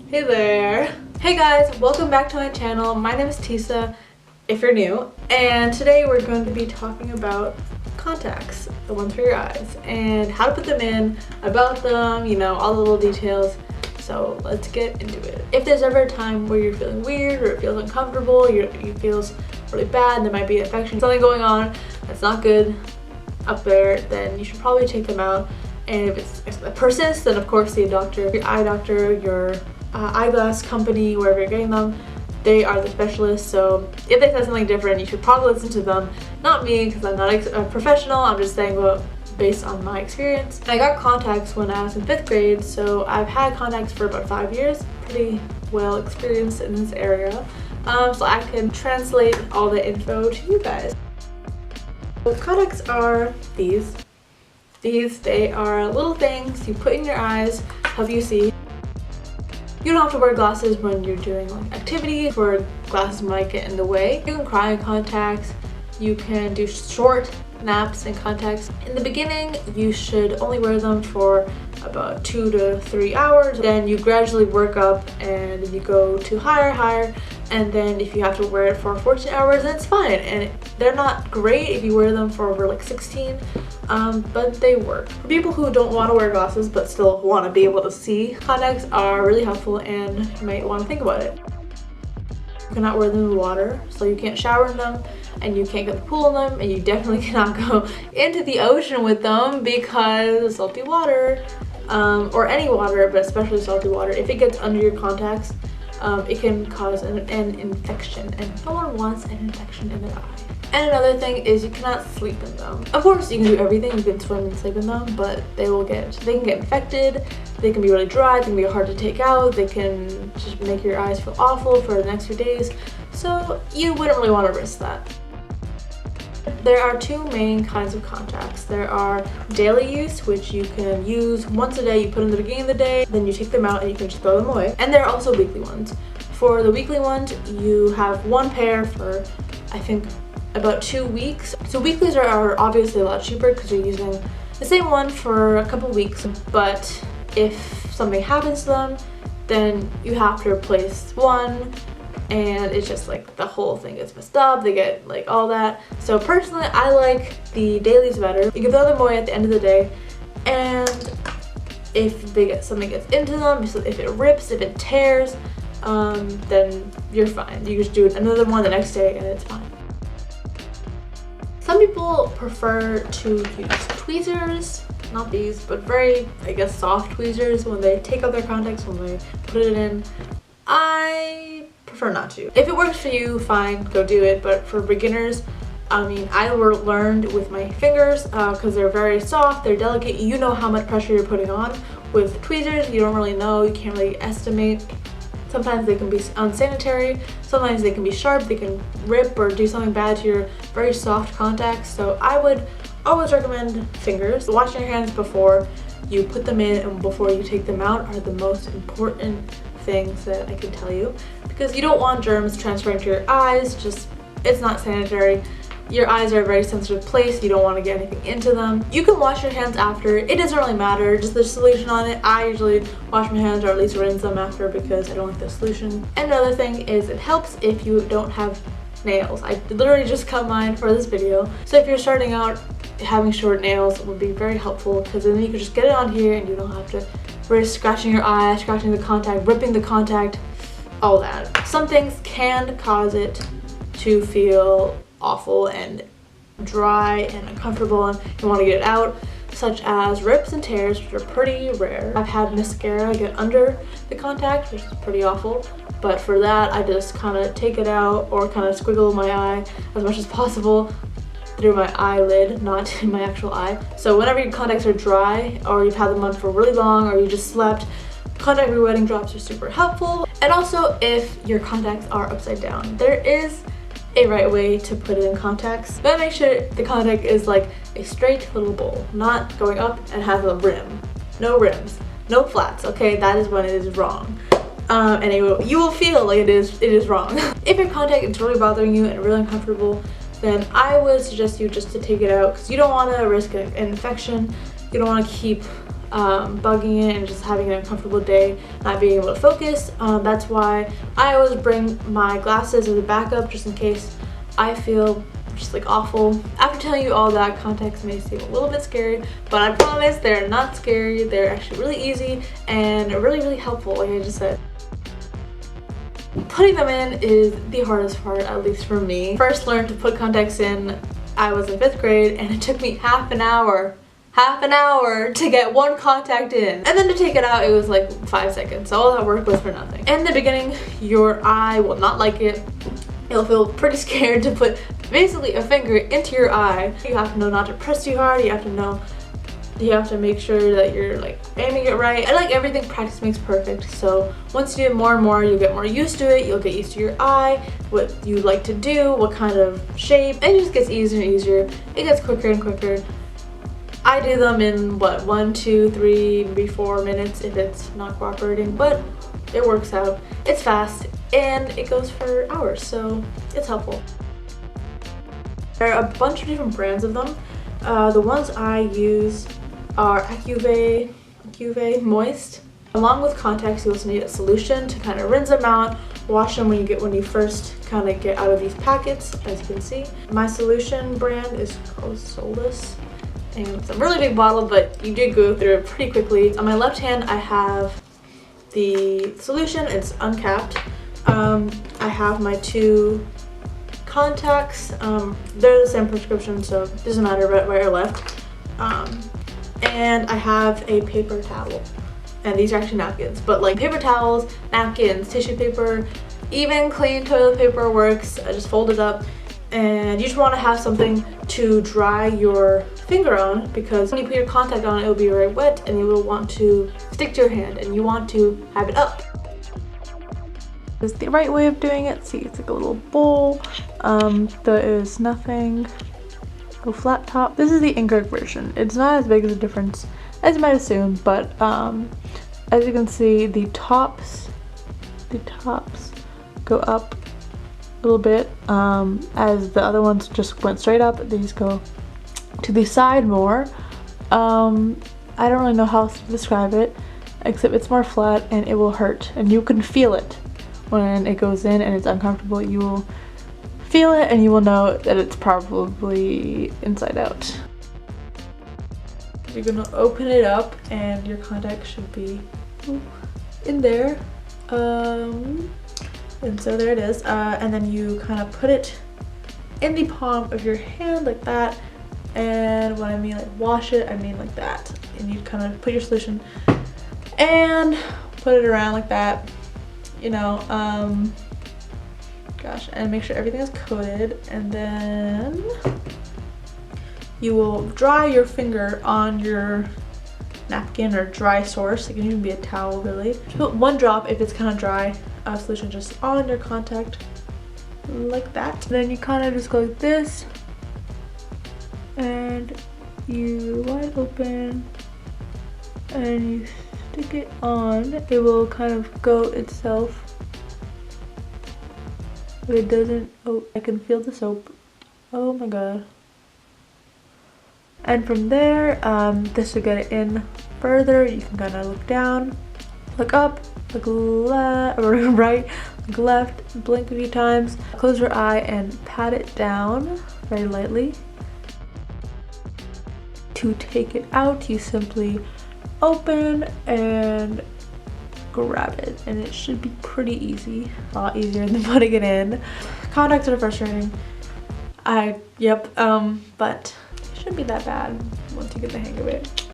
Hey there! Hey guys, welcome back to my channel. My name is Tisa, if you're new, and today we're going to be talking about contacts, the ones for your eyes, and how to put them in, about them, you know, all the little details. So let's get into it. If there's ever a time where you're feeling weird or it feels uncomfortable, it feels really bad, there might be an infection, something going on that's not good up there, then you should probably take them out. And if it persists, then of course see a doctor, your eye doctor, your eyeglass company, wherever you're getting them. They are the specialists, so if they say something different, you should probably listen to them. Not me, because I'm not a professional. I'm just saying what based on my experience. I got contacts when I was in 5th grade, so I've had contacts for about 5 years. Pretty well experienced in this area, so I can translate all the info to you guys. So contacts are these. They are little things you put in your eyes, help you see. You don't have to wear glasses when you're doing like activities where glasses might get in the way. You can cry in contacts, you can do short naps in contacts. In the beginning, you should only wear them for about 2 to 3 hours. Then you gradually work up and you go to higher, and then if you have to wear it for 14 hours, then it's fine. And they're not great if you wear them for over like 16, but they work. For people who don't want to wear glasses but still want to be able to see, contacts are really helpful and you might want to think about it. You cannot wear them in water, so you can't shower in them, and you can't get the pool in them, and you definitely cannot go into the ocean with them because salty water, or any water, but especially salty water, if it gets under your contacts, it can cause an infection, and no one wants an infection in their eye. And another thing is you cannot sleep in them. Of course, you can do everything, you can swim and sleep in them, but they can get infected, they can be really dry, they can be hard to take out, they can just make your eyes feel awful for the next few days, so you wouldn't really want to risk that. There are 2 main kinds of contacts. There are daily use, which you can use once a day. You put in the beginning of the day, then you take them out and you can just throw them away. And there are also weekly ones. For the weekly ones, you have 1 pair for, I think, about 2 weeks. So weeklies are obviously a lot cheaper because you're using the same one for a couple weeks, but if something happens to them, then you have to replace one, and it's just like the whole thing gets messed up, they get like all that. So personally, I like the dailies better. You can throw them away at the end of the day, and if something gets into them, if it rips, if it tears, then you're fine. You just do another one the next day and it's fine. Some people prefer to use tweezers, not these, but very, I guess, soft tweezers when they take out their contacts, when they put it in. I prefer not to. If it works for you, fine, go do it, but for beginners, I mean, I learned with my fingers because they're very soft, they're delicate, you know how much pressure you're putting on. With tweezers, you don't really know, you can't really estimate. Sometimes they can be unsanitary, sometimes they can be sharp, they can rip or do something bad to your very soft contacts. So I would always recommend fingers. Washing your hands before you put them in and before you take them out are the most important things that I can tell you, because you don't want germs transferring to your eyes. It's not sanitary. Your eyes are a very sensitive place, you don't want to get anything into them. You can wash your hands after, it doesn't really matter, just the solution on it. I usually wash my hands or at least rinse them after because I don't like the solution. And another thing is it helps if you don't have nails. I literally just cut mine for this video. So if you're starting out, having short nails would be very helpful, because then you can just get it on here and you don't have to risk scratching your eye, scratching the contact, ripping the contact, all that. Some things can cause it to feel awful and dry and uncomfortable and you want to get it out, such as rips and tears, which are pretty rare. I've had mascara get under the contact, which is pretty awful, but for that I just kind of take it out or kind of squiggle my eye as much as possible through my eyelid, not in my actual eye. So whenever your contacts are dry or you've had them on for really long or you just slept, contact rewetting drops are super helpful. And also if your contacts are upside down, there is a right way to put it in contacts. But make sure the contact is like a straight little bowl, not going up and has a rim. No rims, no flats, okay? That is when it is wrong. And you will feel like it is wrong. If your contact is really bothering you and really uncomfortable, then I would suggest you just to take it out, because you don't want to risk an infection. You don't want to keep bugging it and just having an uncomfortable day, not being able to focus. That's why I always bring my glasses as a backup just in case I feel just like awful. After telling you all that, contacts may seem a little bit scary, but I promise they're not scary. They're actually really easy and really helpful, like I just said. Putting them in is the hardest part, at least for me. First learned to put contacts in, I was in 5th grade, and it took me half an hour to get one contact in. And then to take it out, it was like 5 seconds. So all that work was for nothing. In the beginning, your eye will not like it. You'll feel pretty scared to put basically a finger into your eye. You have to know not to press too hard. You have to make sure that you're like aiming it right. And like everything, practice makes perfect. So once you do it more and more, you'll get more used to it. You'll get used to your eye, what you like to do, what kind of shape, and it just gets easier and easier. It gets quicker and quicker. I do them in what, 1, 2, 3, maybe 4 minutes if it's not cooperating, but it works out. It's fast and it goes for hours, so it's helpful. There are a bunch of different brands of them. The ones I use are Acuvue Moist. Along with contacts, you also need a solution to kind of rinse them out, wash them when you first kind of get out of these packets, as you can see. My solution brand is called Solus. And it's a really big bottle, but you do go through it pretty quickly. On my left hand, I have the solution. It's uncapped. I have my 2 contacts. They're the same prescription, so it doesn't matter right or left. And I have a paper towel. And these are actually napkins, but like paper towels, napkins, tissue paper, even clean toilet paper works. I just fold it up. And you just want to have something to dry your finger on, because when you put your contact on, it will be very wet and you will want to stick to your hand and you want to have it up. This is the right way of doing it. See, it's like a little bowl. There is nothing. Go flat top. This is the incorrect version. It's not as big as a difference as you might assume, but as you can see, the tops go up a little bit, as the other ones just went straight up. These go to the side more. I don't really know how else to describe it, except it's more flat and it will hurt, and you can feel it when it goes in and it's uncomfortable. You will feel it and you will know that it's probably inside out. You're gonna open it up and your contact should be in there. And so there it is, and then you kind of put it in the palm of your hand like that, and when I mean like wash it, I mean like that. And you kind of put your solution and put it around like that, you know, gosh, and make sure everything is coated, and then you will dry your finger on your napkin or dry source. It can even be a towel, really. Put 1 drop if it's kind of dry. Solution just on your contact like that. Then you kind of just go like this and you wide open and you stick it on. It will kind of go itself, but it doesn't. Oh, I can feel the soap. Oh my god. And from there, just to get it in further, you can kind of look down, look up, look left, or right, look left, blink a few times, close your eye and pat it down very lightly. To take it out, you simply open and grab it, and it should be pretty easy, a lot easier than putting it in. Contacts are frustrating. But it shouldn't be that bad once you get the hang of it.